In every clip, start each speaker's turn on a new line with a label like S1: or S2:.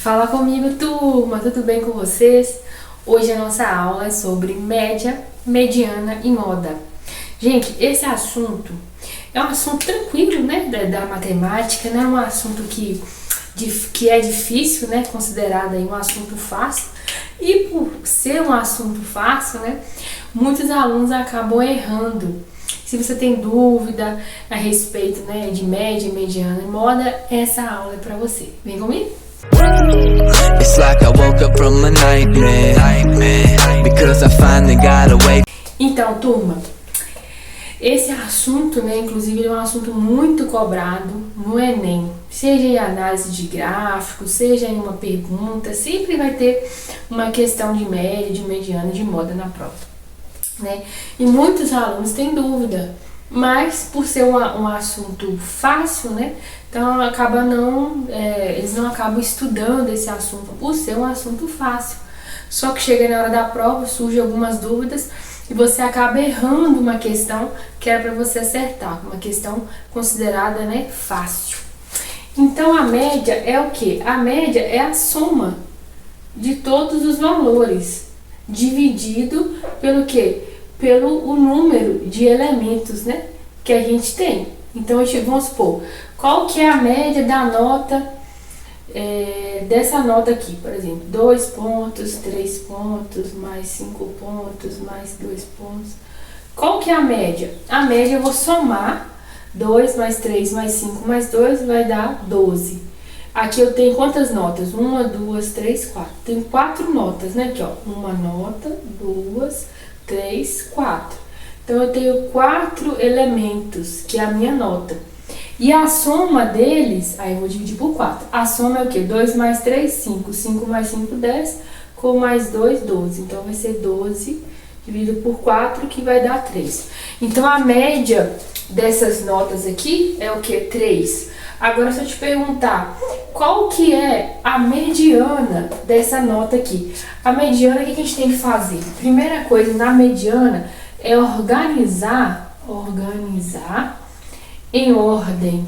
S1: Fala comigo, turma, tudo bem com vocês? Hoje a nossa aula é sobre média, mediana e moda. Gente, esse assunto é um assunto tranquilo, né, da matemática, né, um assunto que é difícil, né, considerado aí um assunto fácil. E por ser um assunto fácil, né, muitos alunos acabam errando. Se você tem dúvida a respeito, né, de média, mediana e moda, essa aula é para você. Vem comigo? It's like I woke up from a nightmare because I finally got away. Então, turma, esse assunto, né, inclusive é um assunto muito cobrado no Enem. Seja em análise de gráficos, seja em uma pergunta, sempre vai ter uma questão de média, de mediana e de moda na prova, né? E muitos alunos têm dúvida, mas por ser um assunto fácil, né? Então eles não acabam estudando esse assunto por ser um assunto fácil. Só que chega na hora da prova, surgem algumas dúvidas e você acaba errando uma questão que era para você acertar, uma questão considerada, né, fácil. Então a média é o quê? A média é a soma de todos os valores dividido pelo quê? Pelo o número de elementos, né, que a gente tem. Então vamos supor, qual que é a média da nota, dessa nota aqui, por exemplo, 2 pontos, 3 pontos, mais 5 pontos, mais 2 pontos. Qual que é a média? A média eu vou somar 2 mais 3 mais 5 mais 2 vai dar 12. Aqui eu tenho quantas notas? 1, 2, 3, 4. Tem 4 notas, né? Aqui, ó. Uma nota, 2, 3, 4. Então eu tenho 4 elementos, que é a minha nota. E a soma deles, aí eu vou dividir por 4. A soma é o quê? 2 mais 3, 5. 5 mais 5, 10. Com mais 2, 12. Então vai ser 12 dividido por 4, que vai dar 3. Então a média dessas notas aqui é o quê? 3. Agora, se eu te perguntar, qual que é a mediana dessa nota aqui? A mediana, o que a gente tem que fazer? Primeira coisa, na mediana, é organizar em ordem.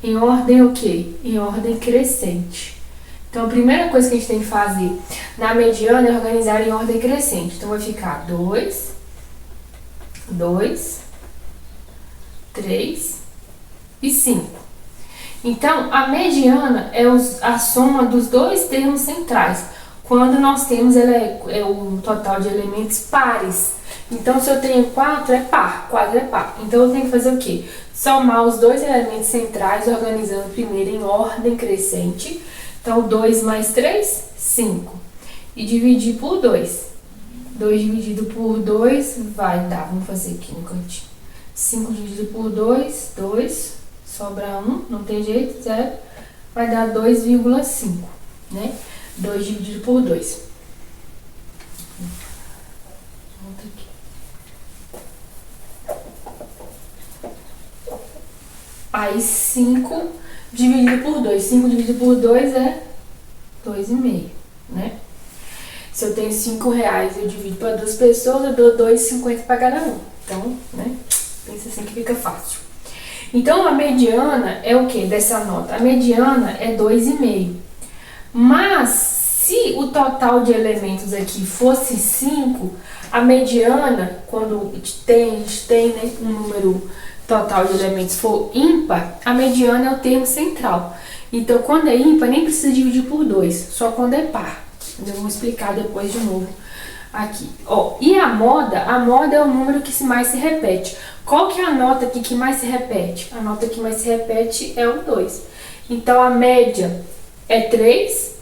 S1: Em ordem o quê? Em ordem crescente. Então, a primeira coisa que a gente tem que fazer na mediana é organizar em ordem crescente. Então, vai ficar 2, 3 e 5. Então, a mediana é a soma dos dois termos centrais, quando nós temos o total de elementos pares. Então, se eu tenho 4, é par, 4 é par. Então, eu tenho que fazer o quê? Somar os dois elementos centrais, organizando primeiro em ordem crescente. Então, 2 mais 3, 5. E dividir por 2. 2 dividido por 2 vai dar, vamos fazer aqui no cantinho. 5 dividido por 2, 2. Sobra 1, não tem jeito, 0. Vai dar 2,5, né? 2 dividido por 2. Volta aqui. Aí 5 dividido por 2. 5 dividido por 2 é 2,5, né? Se eu tenho R$5, eu divido para 2 pessoas, eu dou 2,50 para cada um. Então, né? Pensa assim que fica fácil. Então, a mediana é o que dessa nota? A mediana é 2,5. Mas, se o total de elementos aqui fosse 5, a mediana, quando a gente tem, né, um número total de elementos for ímpar, a mediana é o termo central. Então, quando é ímpar, nem precisa dividir por 2, só quando é par. Eu vou explicar depois de novo aqui. Ó, e a moda é o número que mais se repete. Qual que é a nota aqui que mais se repete? A nota que mais se repete é o 2. Então, a média é 3,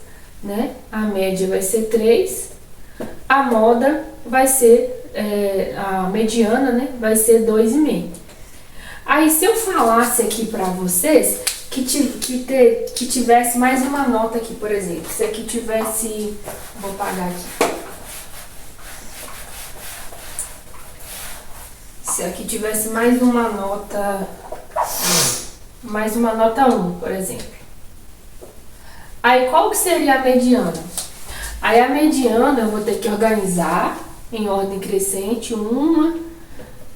S1: né? A média vai ser 3. A moda vai ser, a mediana, né? Vai ser 2,5. Aí, se eu falasse aqui pra vocês que tivesse mais uma nota aqui, por exemplo. Se aqui tivesse... Vou apagar aqui. Se aqui tivesse mais uma nota 1, por exemplo. Aí, qual que seria a mediana? Aí, a mediana eu vou ter que organizar em ordem crescente. 1,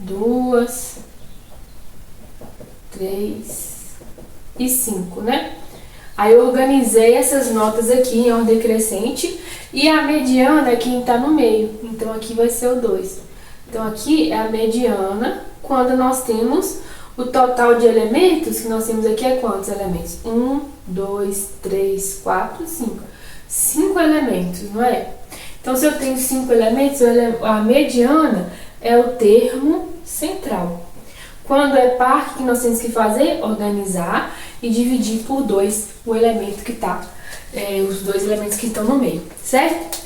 S1: 2, 3 e 5, né? Aí eu organizei essas notas aqui em ordem crescente e a mediana é quem está no meio. Então aqui vai ser o 2. Então aqui é a mediana quando nós temos o total de elementos, que nós temos aqui é quantos elementos? 1, 2, 3, 4, 5. 5 elementos, não é? Então se eu tenho 5 elementos, a mediana é o termo central. Quando é par, o que nós temos que fazer? Organizar e dividir por 2 o elemento que está, os 2 elementos que estão no meio, certo?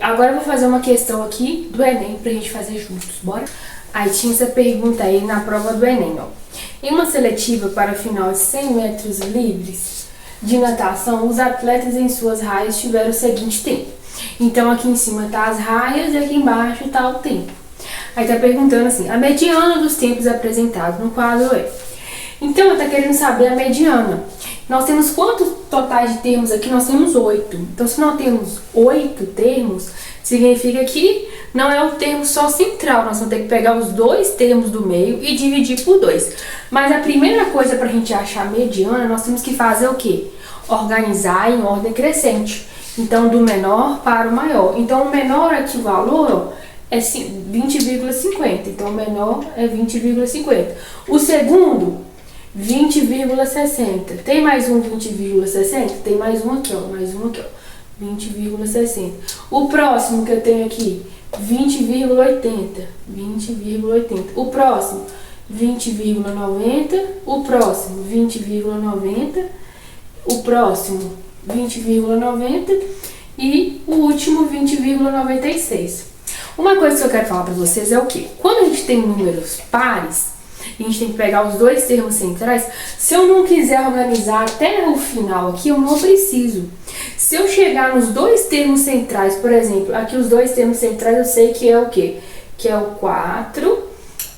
S1: Agora eu vou fazer uma questão aqui do Enem pra gente fazer juntos, bora? Aí tinha essa pergunta aí na prova do Enem, ó. Em uma seletiva para a final de 100 metros livres de natação, os atletas em suas raias tiveram o seguinte tempo. Então aqui em cima tá as raias e aqui embaixo tá o tempo. Aí tá perguntando assim, a mediana dos tempos apresentados no quadro é. Então ela tá querendo saber a mediana. Nós temos quantos totais de termos aqui? Nós temos 8. Então se nós temos 8 termos, significa que não é o termo só central. Nós vamos ter que pegar os 2 termos do meio e dividir por 2. Mas a primeira coisa para a gente achar a mediana, nós temos que fazer o quê? Organizar em ordem crescente. Então do menor para o maior. Então o menor aqui, o valor, ó, é 20,50. Então o menor é 20,50. O segundo, 20,60. Tem mais um 20,60? Tem mais um aqui, ó. Mais um aqui, ó. 20,60. O próximo que eu tenho aqui, 20,80. 20,80. O próximo, 20,90. O próximo, 20,90. O próximo, 20,90. E o último, 20,96. Uma coisa que eu quero falar para vocês é o que? Quando a gente tem números pares, a gente tem que pegar os 2 termos centrais. Se eu não quiser organizar até o final aqui, eu não preciso. Se eu chegar nos 2 termos centrais, por exemplo, aqui os 2 termos centrais eu sei que é o quê? Que é o 4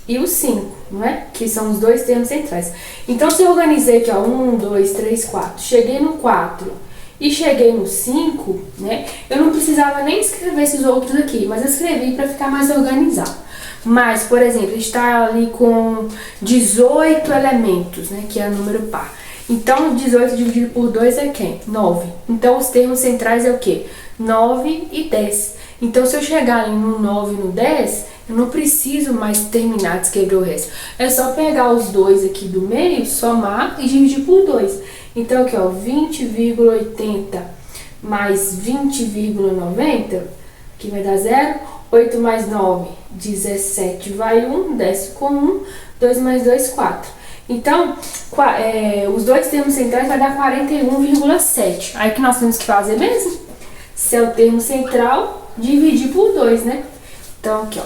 S1: e o 5, não é? Que são os 2 termos centrais. Então se eu organizei aqui, ó, 1, 2, 3, 4, cheguei no 4 e cheguei no 5, né? Eu não precisava nem escrever esses outros aqui, mas eu escrevi para ficar mais organizado. Mas, por exemplo, a gente está ali com 18 elementos, né? Que é número par. Então, 18 dividido por 2 é quem? 9. Então, os termos centrais é o quê? 9 e 10. Então, se eu chegar ali no 9 e no 10, eu não preciso mais terminar de escrever o resto. É só pegar os 2 aqui do meio, somar e dividir por 2. Então, aqui, ó, 20,80 mais 20,90, que vai dar 0. 8 mais 9, 17, vai 1, desce com 1, 2 mais 2, 4. Então, os 2 termos centrais vai dar 41,7. Aí o que nós temos que fazer mesmo? Se é o termo central, dividir por 2, né? Então, aqui, ó,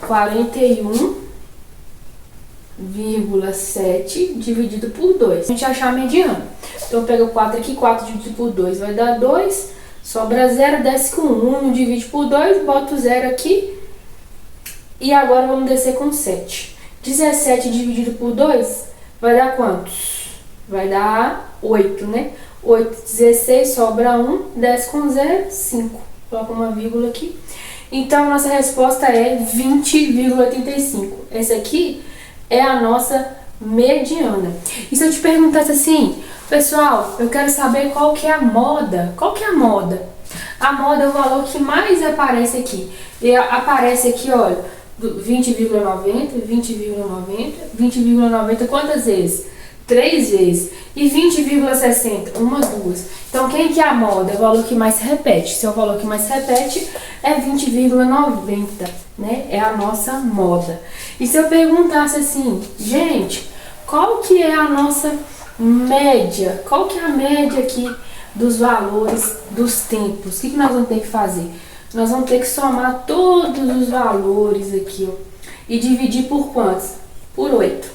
S1: 41,7 dividido por 2. A gente achar a mediana. Então, eu pego 4 aqui, 4 dividido por 2 vai dar 2. Sobra 0, desce com 1. 1 divide por 2, boto 0 aqui. E agora vamos descer com 7. 17 dividido por 2 vai dar quantos? Vai dar 8, né? 8, 16, sobra 1, desce com 0, 5. Coloca uma vírgula aqui. Então, a nossa resposta é 20,85. Essa aqui é a nossa mediana. E se eu te perguntasse assim, pessoal, eu quero saber qual que é a moda. Qual que é a moda? A moda é o valor que mais aparece aqui. E aparece aqui, olha, 20,90, 20,90, 20,90 quantas vezes? 3 vezes. E 20,60? 1, 2. Então, quem que é a moda? É o valor que mais se repete. Se é o valor que mais se repete, é 20,90, né? É a nossa moda. E se eu perguntasse assim, gente, qual que é a nossa média? Qual que é a média aqui dos valores dos tempos? O que nós vamos ter que fazer? Nós vamos ter que somar todos os valores aqui, ó, e dividir por quantos? Por 8.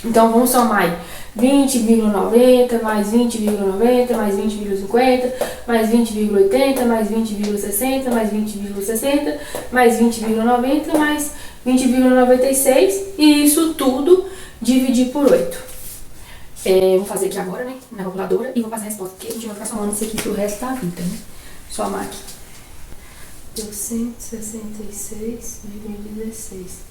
S1: Então, vamos somar aí 20,90 mais 20,90 mais 20,50 mais 20,80 mais 20,60 mais 20,60 mais 20,90 mais 20,96 e isso tudo dividir por 8. Vou fazer aqui agora, né, na calculadora e vou passar a resposta, porque a gente vai ficar somando isso aqui pro resto da vida, né? Somar aqui. Deu 166,16.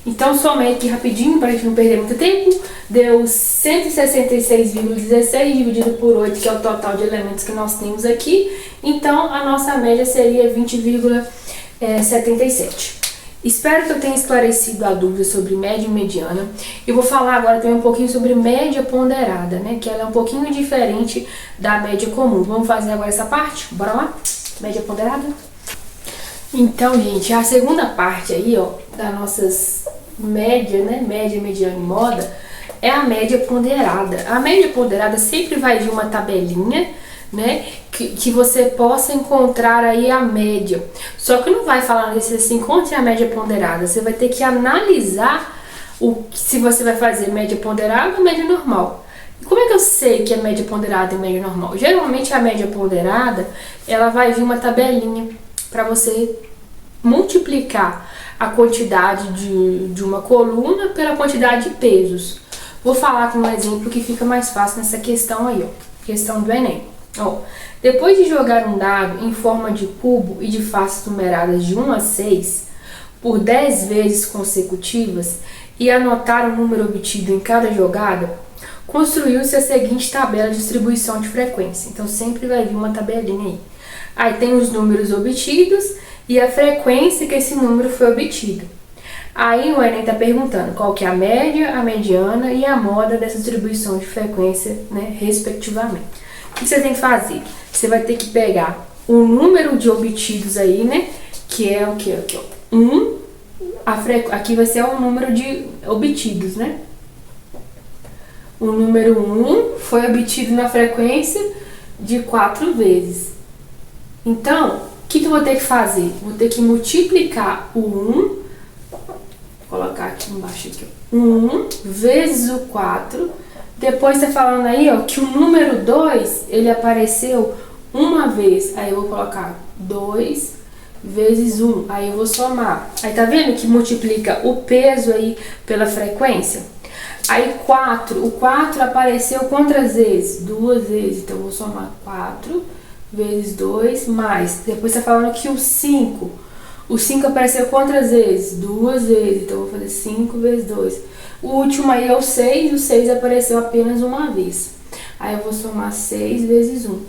S1: Então, somei aqui rapidinho, para a gente não perder muito tempo. Deu 166,16 dividido por 8, que é o total de elementos que nós temos aqui. Então, a nossa média seria 20,77. Espero que eu tenha esclarecido a dúvida sobre média e mediana. Eu vou falar agora também um pouquinho sobre média ponderada, né? Que ela é um pouquinho diferente da média comum. Vamos fazer agora essa parte? Bora lá? Média ponderada? Então, gente, a segunda parte aí, ó, das nossas média, né? Média, mediana e moda, é a média ponderada. A média ponderada sempre vai vir uma tabelinha, né? Que você possa encontrar aí a média. Só que não vai falar nesse assim, encontre a média ponderada. Você vai ter que analisar se você vai fazer média ponderada ou média normal. E como é que eu sei que é média ponderada e média normal? Geralmente a média ponderada, ela vai vir uma tabelinha para você multiplicar a quantidade de uma coluna pela quantidade de pesos. Vou falar com um exemplo que fica mais fácil nessa questão aí, ó. Questão do Enem. Ó, depois de jogar um dado em forma de cubo e de faces numeradas de 1 a 6 por 10 vezes consecutivas e anotar o número obtido em cada jogada, construiu-se a seguinte tabela de distribuição de frequência. Então sempre vai vir uma tabelinha aí. Aí tem os números obtidos e a frequência que esse número foi obtido. Aí o Enem está perguntando qual que é a média, a mediana e a moda dessa distribuição de frequência, né, respectivamente. O que você tem que fazer? Você vai ter que pegar o número de obtidos aí, né, que é o que? Aqui, ó, 1, aqui vai ser o número de obtidos, né? O número 1 foi obtido na frequência de 4 vezes. Então, o que eu vou ter que fazer? Vou ter que multiplicar o 1, vou colocar aqui embaixo, aqui, ó, 1 vezes o 4. Depois tá falando aí, ó, que o número 2, ele apareceu uma vez. Aí eu vou colocar 2 vezes 1. Aí eu vou somar. Aí tá vendo que multiplica o peso aí pela frequência? Aí 4, o 4 apareceu quantas vezes? 2 vezes. Então eu vou somar 4 vezes 2 mais. Depois tá falando que o 5 apareceu quantas vezes? 2 vezes. Então eu vou fazer 5 vezes 2. O último aí é o 6, o 6 apareceu apenas uma vez. Aí eu vou somar 6 vezes 1.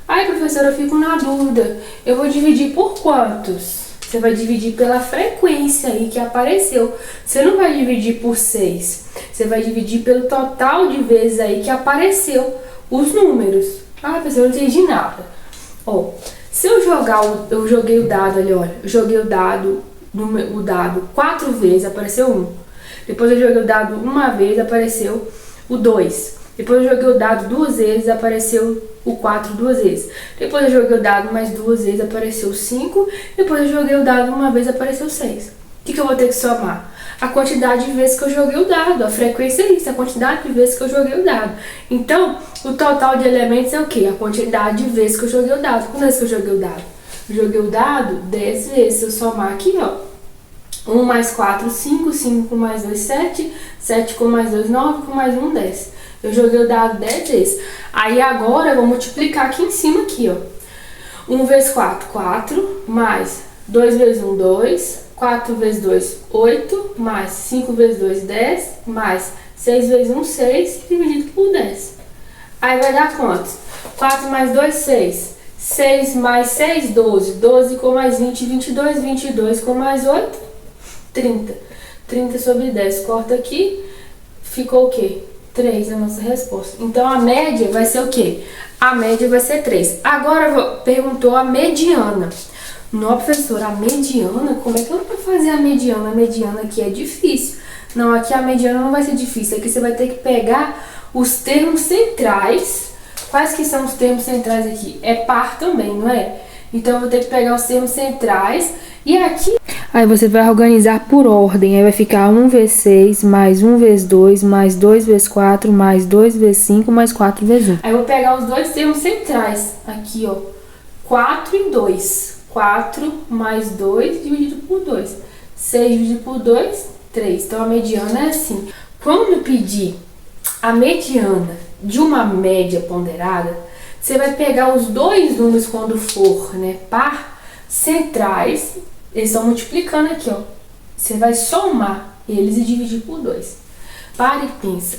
S1: Aí, professora, eu fico na dúvida. Eu vou dividir por quantos? Você vai dividir pela frequência aí que apareceu. Você não vai dividir por 6. Você vai dividir pelo total de vezes aí que apareceu os números. Ah, professora, eu não entendi nada. Ó, se eu joguei o dado ali, olha. Eu joguei o dado 4 vezes, apareceu 1. Depois eu joguei o dado uma vez, apareceu o 2. Depois eu joguei o dado 2 vezes, apareceu o 4 2 vezes. Depois eu joguei o dado mais 2 vezes, apareceu o 5. Depois eu joguei o dado uma vez, apareceu o 6. O que eu vou ter que somar? A quantidade de vezes que eu joguei o dado. A frequência é isso, a quantidade de vezes que eu joguei o dado. Então, o total de elementos é o quê? A quantidade de vezes que eu joguei o dado. Quantas vezes que eu joguei o dado? Eu joguei o dado 10 vezes. Se eu somar aqui, ó. 1 mais 4, 5, 5 com mais 2, 7, 7 com mais 2, 9, com mais 1, 10. Eu joguei o dado 10 vezes. Aí agora eu vou multiplicar aqui em cima, aqui, ó. 1 vezes 4, 4, mais 2 vezes 1, 2, 4 vezes 2, 8, mais 5 vezes 2, 10, mais 6 vezes 1, 6, dividido por 10. Aí vai dar quantos? 4 mais 2, 6. 6 mais 6, 12. 12 com mais 20, 22. 22 com mais 8, 30. 30 sobre 10. Corta aqui. Ficou o quê? 3 a nossa resposta. Então, a média vai ser o quê? A média vai ser 3. Agora, perguntou a mediana. Não, professora, a mediana? Como é que eu vou fazer a mediana? A mediana aqui é difícil. Não, aqui a mediana não vai ser difícil. Aqui você vai ter que pegar os termos centrais. Quais que são os termos centrais aqui? É par também, não é? Então, eu vou ter que pegar os termos centrais. E aqui... Aí você vai organizar por ordem. Aí vai ficar 1 vezes 6, mais 1 vezes 2, mais 2 vezes 4, mais 2 vezes 5, mais 4 vezes 1. Aí eu vou pegar os dois termos centrais. Aqui, ó. 4 e 2. 4 mais 2 dividido por 2. 6 dividido por 2, 3. Então, a mediana é assim. Quando pedir a mediana de uma média ponderada, você vai pegar os dois números quando for, né, par centrais. Eles estão multiplicando aqui, ó. Você vai somar eles e dividir por 2. Para e pensa.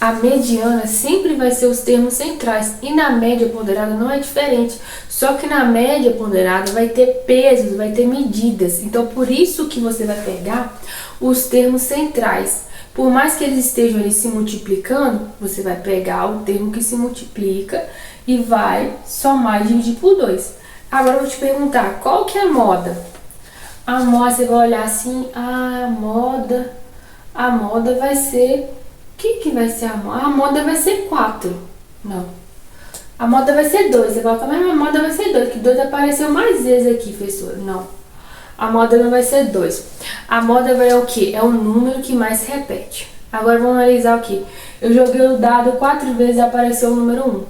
S1: A mediana sempre vai ser os termos centrais e na média ponderada não é diferente. Só que na média ponderada vai ter pesos, vai ter medidas. Então, por isso que você vai pegar os termos centrais. Por mais que eles estejam ali se multiplicando, você vai pegar o termo que se multiplica e vai somar e dividir por 2. Agora eu vou te perguntar, qual que é a moda? A moda, você vai olhar assim, a moda vai ser... O que vai ser a moda? A moda vai ser 4. Não. A moda vai ser 2. Você vai falar, mas a moda vai ser 2, que 2 apareceu mais vezes aqui, professora. Não. A moda não vai ser 2. A moda vai o quê? É o número que mais se repete. Agora vamos analisar o quê? Eu joguei o dado 4 vezes e apareceu o número 1.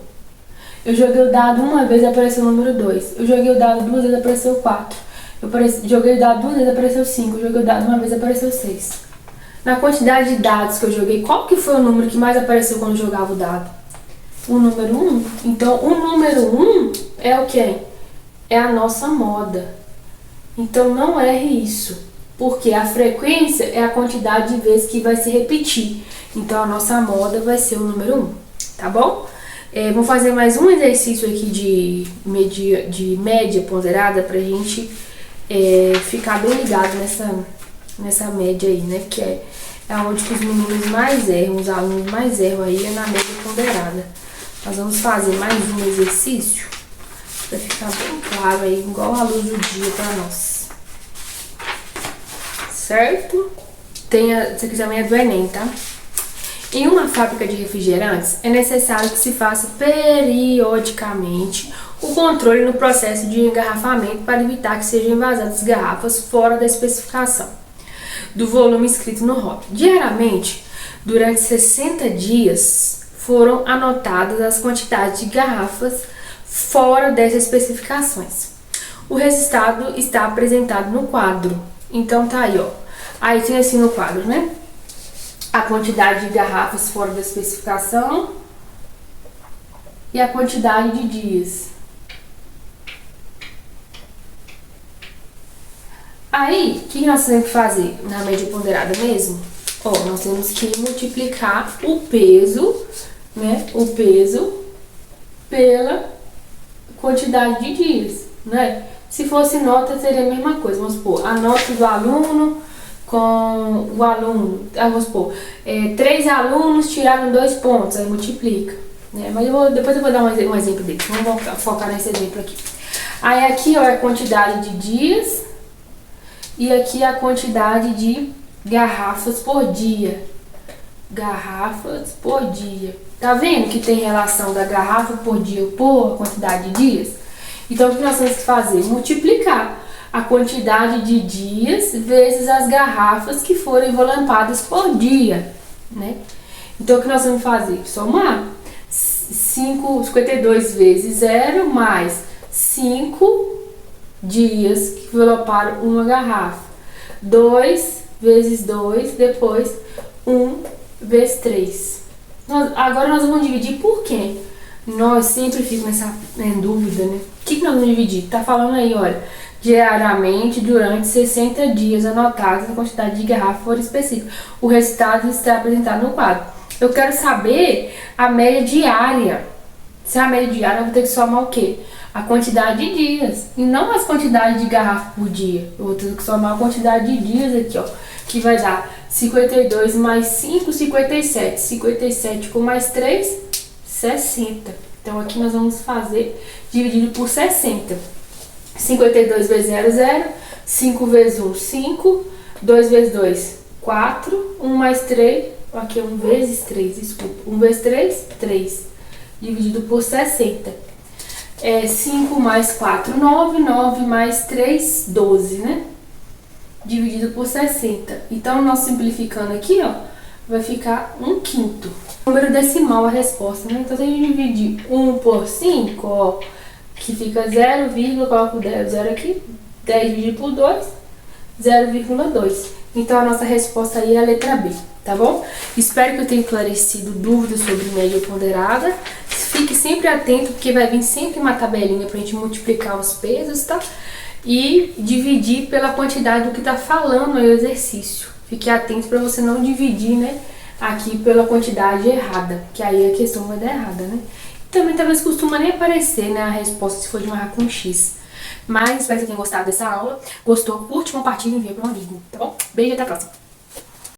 S1: Eu joguei o dado uma vez e apareceu o número 2. Eu joguei o dado 2 vezes e apareceu 4. Joguei o dado 2 vezes e apareceu 5. Eu joguei o dado uma vez e apareceu 6. Na quantidade de dados que eu joguei, qual que foi o número que mais apareceu quando eu jogava o dado? O número 1. Então, o número 1 é o quê? É a nossa moda. Então, não erre isso. Porque a frequência é a quantidade de vezes que vai se repetir. Então, a nossa moda vai ser o número 1. Tá bom? Vou fazer mais um exercício aqui de média ponderada pra gente ficar bem ligado nessa média aí, né? Que é onde que os meninos mais erram, os alunos mais erram aí é na média ponderada. Nós vamos fazer mais um exercício para ficar bem claro aí, igual a luz do dia para nós. Certo? Isso aqui também é do Enem, tá? Em uma fábrica de refrigerantes, é necessário que se faça periodicamente o controle no processo de engarrafamento para evitar que sejam envasadas garrafas fora da especificação do volume escrito no rótulo. Diariamente, durante 60 dias, foram anotadas as quantidades de garrafas fora dessas especificações. O resultado está apresentado no quadro. Então tá aí, ó. Aí tem assim no quadro, né? A quantidade de garrafas fora da especificação e a quantidade de dias. Aí, o que nós temos que fazer na média ponderada mesmo? Ó, nós temos que multiplicar o peso, né? O peso pela quantidade de dias, né? Se fosse nota, seria a mesma coisa. Vamos supor, a nota do aluno com o aluno. Vamos supor, 3 alunos tiraram 2 pontos, aí multiplica, né? Mas depois eu vou dar um exemplo dele. Vamos focar nesse exemplo aqui. Aí aqui, ó, é a quantidade de dias. E aqui a quantidade de garrafas por dia. Garrafas por dia. Tá vendo que tem relação da garrafa por dia por quantidade de dias? Então, o que nós temos que fazer? Multiplicar a quantidade de dias vezes as garrafas que foram envelopadas por dia, né? Então, o que nós vamos fazer? Somar 52 vezes 0 mais 5 dias que enveloparam uma garrafa. 2 vezes 2, depois 1 vezes 3. Agora nós vamos dividir por quê? Nós sempre ficamos nessa dúvida, né? O que nós vamos dividir? Tá falando aí, olha, diariamente durante 60 dias anotados a quantidade de garrafa for específica. O resultado está apresentado no quadro. Eu quero saber a média diária. Se é a média diária, eu vou ter que somar o quê? A quantidade de dias, e não as quantidades de garrafa por dia. Eu vou ter que somar a quantidade de dias aqui, ó, que vai dar 52 mais 5, 57. 57 com mais 3, 60. Então, aqui nós vamos fazer dividido por 60. 52 vezes 0, 0. 5 vezes 1, 5. 2 vezes 2, 4. 1 mais 3, aqui é 1 vezes 3, desculpa. 1 vezes 3, 3. Dividido por 60. 5 mais 4, 9. 9 mais 3, 12, né? Dividido por 60. Então, nós simplificando aqui, ó, vai ficar 1/5. Número decimal a resposta, né? Então, se a gente dividir 1 por 5, ó, que fica 0, coloca o 0 aqui, 10 dividido por 2, 0,2. Então, a nossa resposta aí é a letra B, tá bom? Espero que eu tenha esclarecido dúvidas sobre média ponderada. Fique sempre atento, porque vai vir sempre uma tabelinha pra gente multiplicar os pesos, tá? E dividir pela quantidade do que tá falando aí o exercício. Fique atento para você não dividir, né, aqui pela quantidade errada, que aí a questão vai dar errada, né? Também talvez costuma nem aparecer, né, a resposta se for de marcar com X. Mas espero que você tenha gostado dessa aula. Gostou? Curte, compartilha e envia para um amigo, tá bom? Beijo e até a próxima.